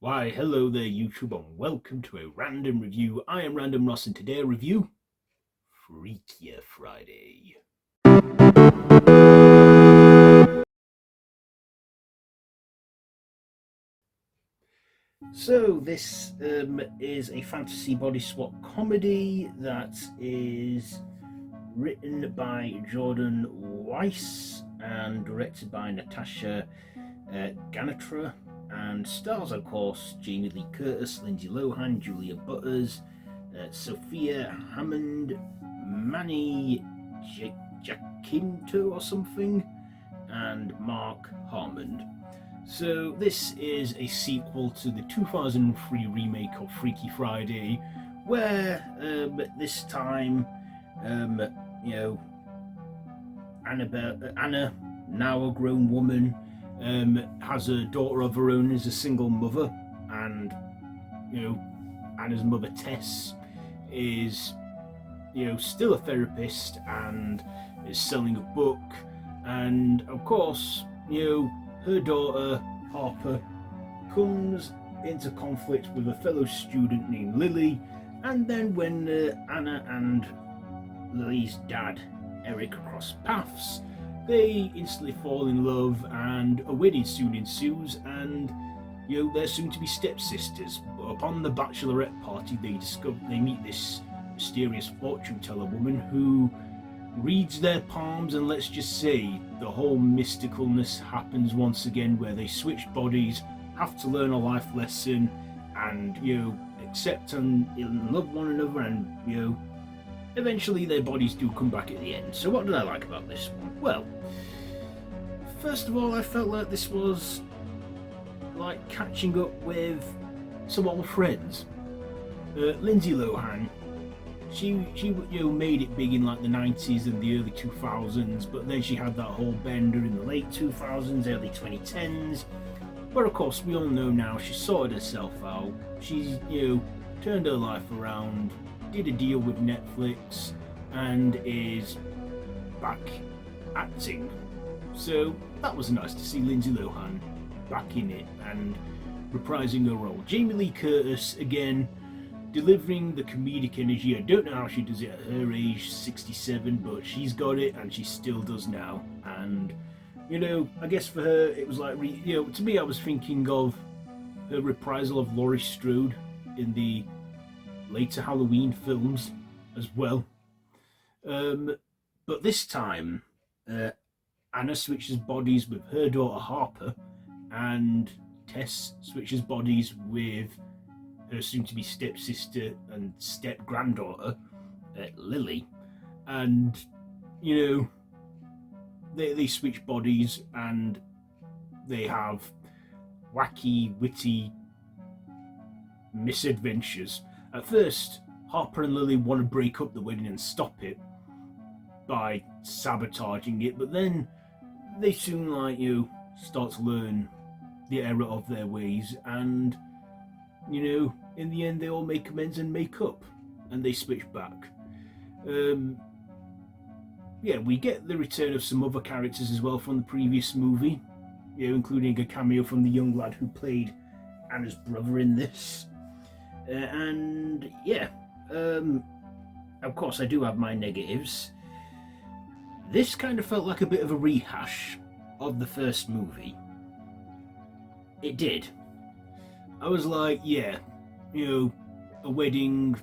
Why, hello there, YouTube, and welcome to a random review. I am Random Ross, and today I review Freakier Friday. So, this is a fantasy body swap comedy that is written by Jordan Weiss and directed by Natasha Ganatra, and stars, of course, Jamie Lee Curtis, Lindsay Lohan, Julia Butters, Sophia Hammond, Manny Jacinto or something, and Mark Harmon. So this is a sequel to the 2003 remake of Freaky Friday, where this time, you know, Anna, now a grown woman, has a daughter of her own as a single mother, and Anna's mother Tess is still a therapist and is selling a book, and of course her daughter Harper comes into conflict with a fellow student named Lily, and then when Anna and Lily's dad Eric cross paths, they instantly fall in love, and a wedding soon ensues, and they're soon to be stepsisters. But upon the bachelorette party, they meet this mysterious fortune teller woman who reads their palms, and let's just say the whole mysticalness happens once again, where they switch bodies, have to learn a life lesson, and accept and love one another, and eventually their bodies do come back at the end. So what did I like about this one? Well, first of all, I felt like this was like catching up with some old friends. Lindsay Lohan, she made it big in like the 90s and the early 2000s, but then she had that whole bender in the late 2000s, early 2010s. But of course, we all know now she's sorted herself out. She's turned her life around, did a deal with Netflix, and is back acting. So that was nice to see Lindsay Lohan back in it and reprising her role. Jamie Lee Curtis again, delivering the comedic energy. I don't know how she does it at her age, 67, but she's got it, and she still does now. And I guess for her it was like to me, I was thinking of her reprisal of Laurie Strode in the later Halloween films as well. But this time, Anna switches bodies with her daughter Harper, and Tess switches bodies with her soon-to-be stepsister and step-granddaughter, Lily. And, they switch bodies, and they have wacky, witty misadventures. At first, Harper and Lily want to break up the wedding and stop it by sabotaging it, but then they soon start to learn the error of their ways, and in the end they all make amends and make up, and they switch back. We get the return of some other characters as well from the previous movie, including a cameo from the young lad who played Anna's brother in this. Of course I do have my negatives. This kind of felt like a bit of a rehash of the first movie. It did. I was like, a wedding,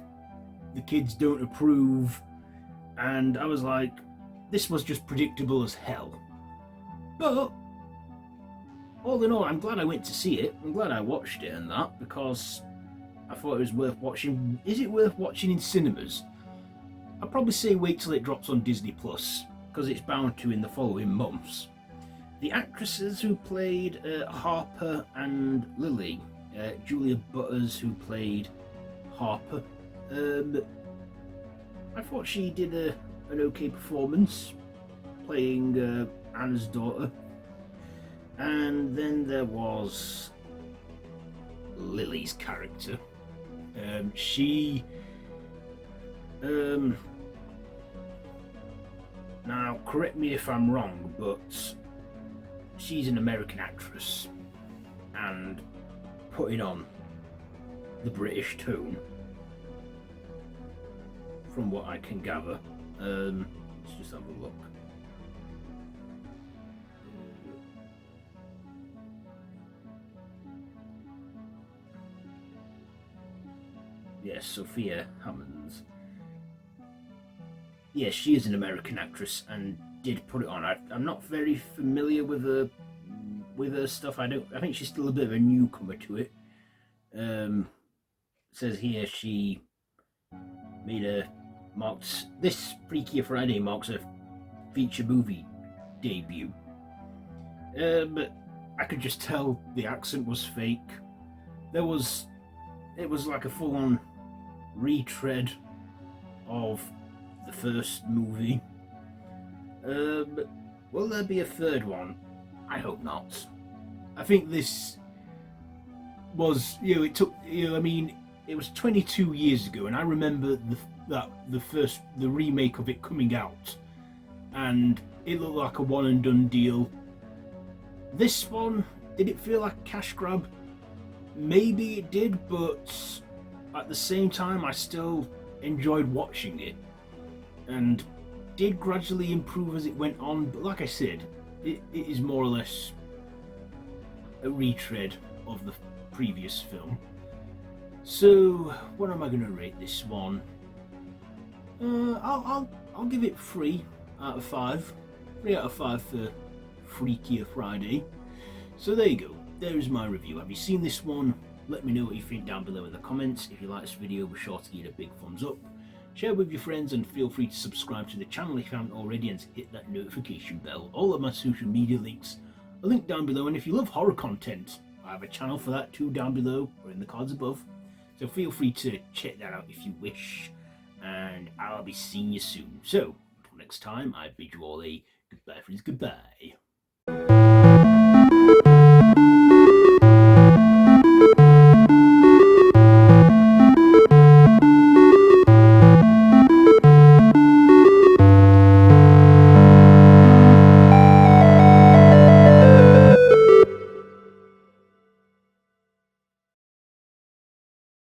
the kids don't approve, and I was like, this was just predictable as hell. But all in all, I'm glad I went to see it. I'm glad I watched it and that, because I thought it was worth watching. Is it worth watching in cinemas? I'd probably say wait till it drops on Disney Plus, because it's bound to in the following months. The actresses who played Harper and Lily, Julia Butters, who played Harper, I thought she did an okay performance playing Anna's daughter. And then there was Lily's character. Now correct me if I'm wrong, but she's an American actress, and putting on the British tone, from what I can gather. Let's just have a look. Yes, Sophia Hammons. Yes, she is an American actress and did put it on. I'm not very familiar with her stuff. I think she's still a bit of a newcomer to it. It says here she this Freakier Friday marks her feature movie debut. But I could just tell the accent was fake. It was like a full-on retread of the first movie. Will there be a third one? I hope not. I think this was, it took, I mean, it was 22 years ago, and I remember the remake of it coming out, and it looked like a one and done deal. This one, did it feel like a cash grab? Maybe it did, but at the same time, I still enjoyed watching it, and did gradually improve as it went on. But like I said, it is more or less a retread of the previous film. So what am I going to rate this one? I'll give it 3 out of 5. 3 out of 5 for Freakier Friday. So there you go. There is my review. Have you seen this one? Let me know what you think down below in the comments. If you like this video, be sure to give it a big thumbs up. Share with your friends and feel free to subscribe to the channel if you haven't already and to hit that notification bell. All of my social media links are linked down below, and if you love horror content, I have a channel for that too down below or in the cards above. So feel free to check that out if you wish, and I'll be seeing you soon. So, until next time, I bid you all a goodbye friends, goodbye.